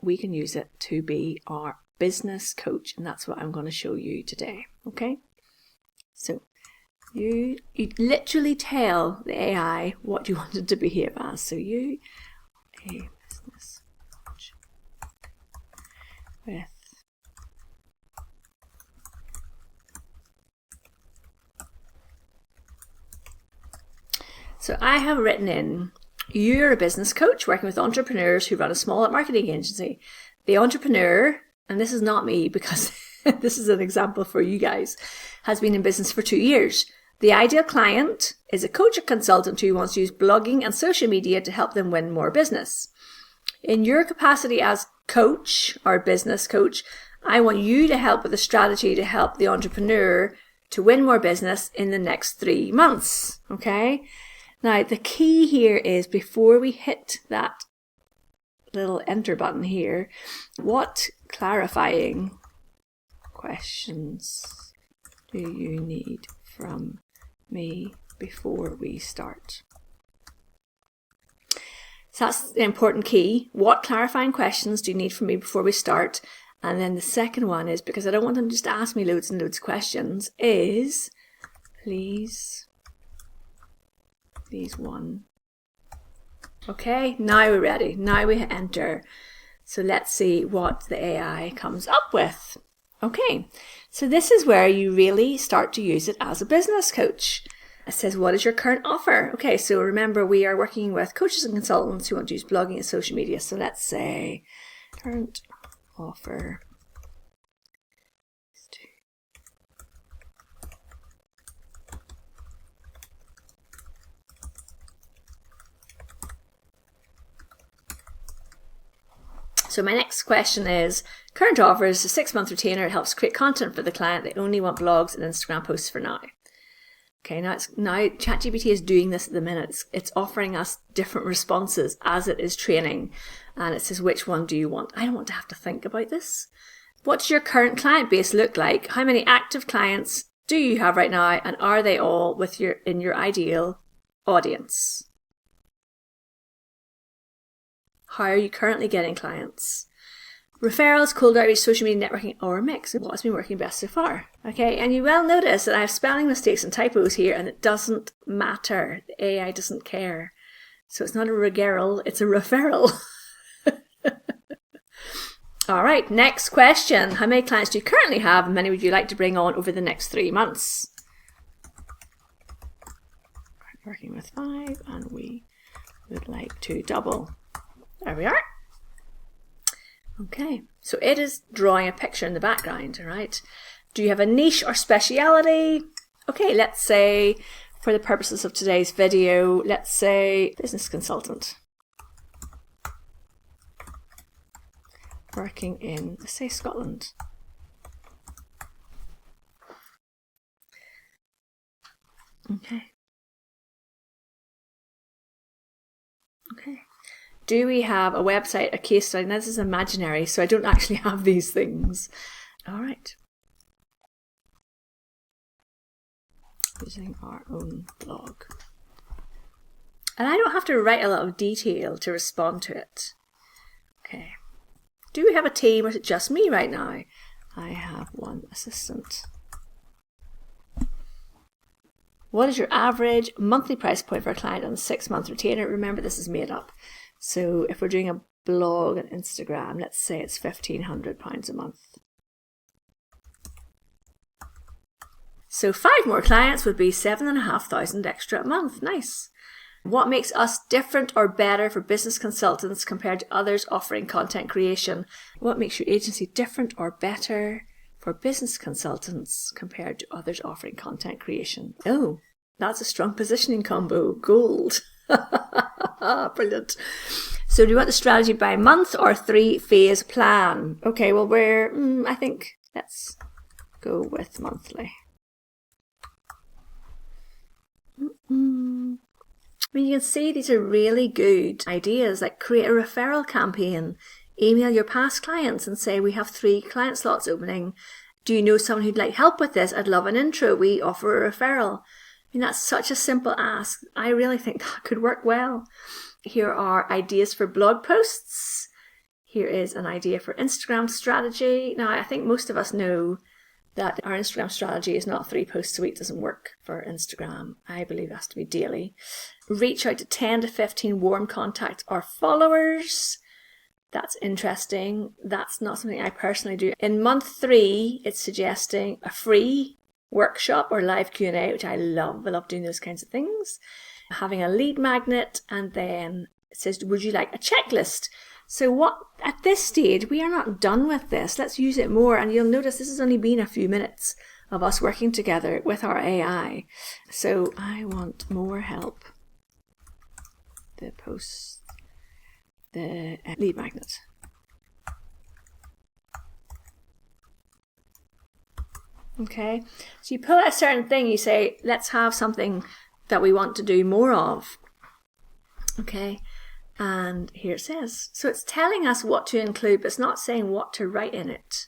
we can use it to be our business coach, and that's what I'm going to show you today. Okay, so you literally tell the AI what you want it to behave as. So you, a business coach with So I have written in, you're a business coach working with entrepreneurs who run a small marketing agency. The entrepreneur, and this is not me because this is an example for you guys, has been in business for 2 years. The ideal client is a coach or consultant who wants to use blogging and social media to help them win more business. In your capacity as coach or business coach, I want you to help with a strategy to help the entrepreneur to win more business in the next 3 months. Okay? Now, the key here is before we hit that little enter button here, what clarifying questions do you need from me before we start? So that's the important key. What clarifying questions do you need from me before we start? And then the second one is, because I don't want them to just ask me loads and loads of questions, is please one. Okay, now we're ready. Now we hit enter. So let's see what the AI comes up with. Okay, so this is where you really start to use it as a business coach. It says, what is your current offer? Okay, so remember we are working with coaches and consultants who want to use blogging and social media. So let's say current offer. So my next question is, current offer is a 6-month retainer. It helps create content for the client. They only want blogs and Instagram posts for now. Okay, now ChatGPT is doing this at the minute. It's offering us different responses as it is training. And it says, which one do you want? I don't want to have to think about this. What does your current client base look like? How many active clients do you have right now? And are they all in your ideal audience? How are you currently getting clients? Referrals, cold outreach, social media networking, or a mix. What's been working best so far? Okay, and you will notice that I have spelling mistakes and typos here, and it doesn't matter. The AI doesn't care. So it's not a referral, it's a referral. All right, next question. How many clients do you currently have, and how many would you like to bring on over the next 3 months? Working with 5, and we would like to double. There we are. Okay, so it is drawing a picture in the background, all right? Do you have a niche or speciality? Okay, let's say, for the purposes of today's video, let's say business consultant. Working in, let's say, Scotland. Okay. Okay. Do we have a website, a case study? Now, this is imaginary, so I don't actually have these things. All right. Using our own blog. And I don't have to write a lot of detail to respond to it. Okay. Do we have a team, or is it just me right now? I have 1 assistant. What is your average monthly price point for a client on a 6-month retainer? Remember, this is made up. So if we're doing a blog on Instagram, let's say it's £1,500 a month. So 5 more clients would be 7,500 extra a month. Nice. What makes us different or better for business consultants compared to others offering content creation? What makes your agency different or better for business consultants compared to others offering content creation? Oh, that's a strong positioning combo. Gold. Brilliant. So do you want the strategy by month or 3-phase plan? Okay, well, I think let's go with monthly. I mean, you can see these are really good ideas, like create a referral campaign, email your past clients and say, we have 3 client slots opening. Do you know someone who'd like help with this? I'd love an intro. We offer a referral. I mean, that's such a simple ask. I really think that could work well. Here are ideas for blog posts. Here is an idea for Instagram strategy. Now, I think most of us know that our Instagram strategy is not 3 posts a week. It doesn't work for Instagram. I believe it has to be daily. Reach out to 10 to 15 warm contacts or followers. That's interesting. That's not something I personally do. In month 3, it's suggesting a free workshop or live Q&A, which I love. I love doing those kinds of things. Having a lead magnet, and then it says, would you like a checklist? So what, at this stage, we are not done with this. Let's use it more. And you'll notice this has only been a few minutes of us working together with our AI. So I want more help. The lead magnet. Okay, so you pull out a certain thing, you say, let's have something that we want to do more of. Okay, and here it says, so it's telling us what to include, but it's not saying what to write in it.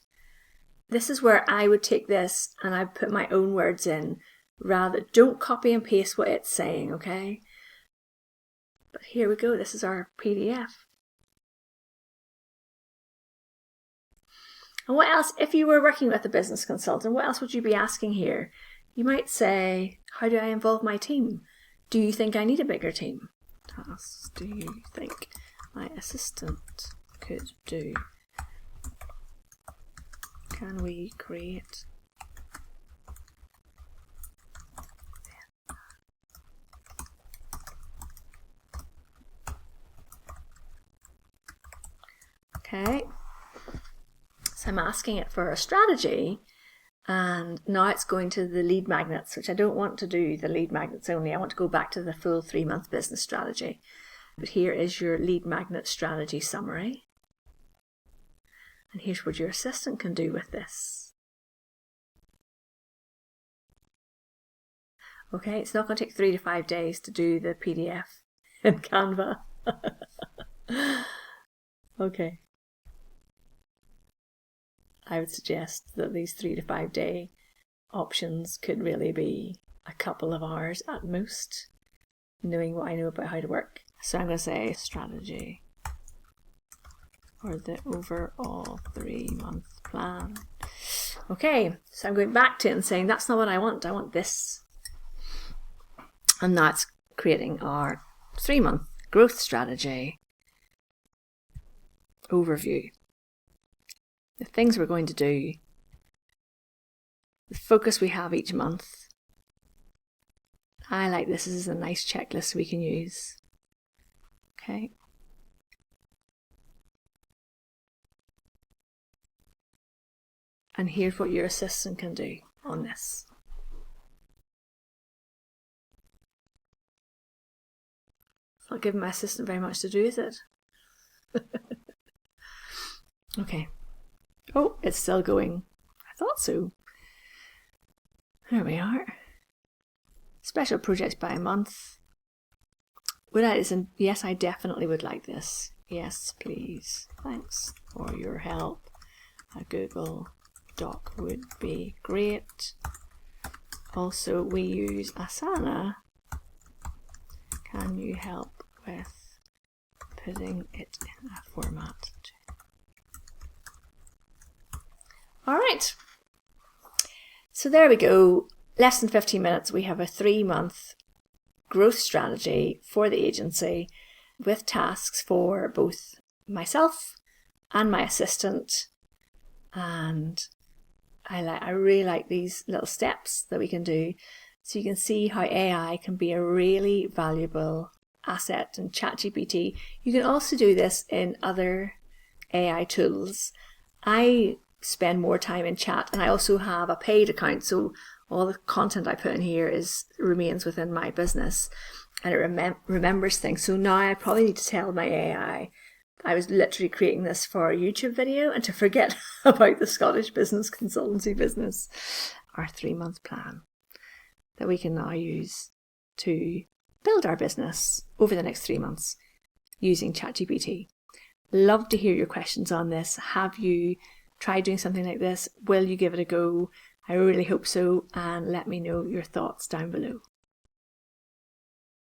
This is where I would take this and I put my own words in, rather, don't copy and paste what it's saying, okay? But here we go, this is our PDF. And what else, if you were working with a business consultant, what else would you be asking here? You might say, how do I involve my team? Do you think I need a bigger team? Tasks do you think my assistant could do? Can we create? Okay. So I'm asking it for a strategy, and now it's going to the lead magnets, which I don't want to do the lead magnets only. I want to go back to the full 3-month business strategy. But here is your lead magnet strategy summary. And here's what your assistant can do with this. Okay, it's not going to take 3 to 5 days to do the PDF in Canva. Okay. I would suggest that these 3 to 5 day options could really be a couple of hours at most, knowing what I know about how to work. So I'm going to say strategy for the overall 3-month plan. Okay, so I'm going back to it and saying that's not what I want this. And that's creating our 3-month growth strategy overview. The things we're going to do, the focus we have each month. I like this as a nice checklist we can use. Okay. And here's what your assistant can do on this. It's not giving my assistant very much to do, is it? Okay. Oh, it's still going. I thought so. There we are. Special projects by month. Would I listen? Yes, I definitely would like this. Yes, please. Thanks for your help. A Google Doc would be great. Also, we use Asana. Can you help with putting it in a format? All right, so there we go. Less than 15 minutes, we have a 3-month growth strategy for the agency with tasks for both myself and my assistant. And I really like these little steps that we can do. So you can see how AI can be a really valuable asset in ChatGPT. You can also do this in other AI tools. I spend more time in chat, and I also have a paid account, so all the content I put in here remains within my business, and it remembers things. So now I probably need to tell my AI I was literally creating this for a YouTube video and to forget about the Scottish business consultancy business, our 3-month plan that we can now use to build our business over the next 3 months using ChatGPT. Love to hear your questions on this. Have you tried doing something like this? Will you give it a go? I really hope so, and let me know your thoughts down below.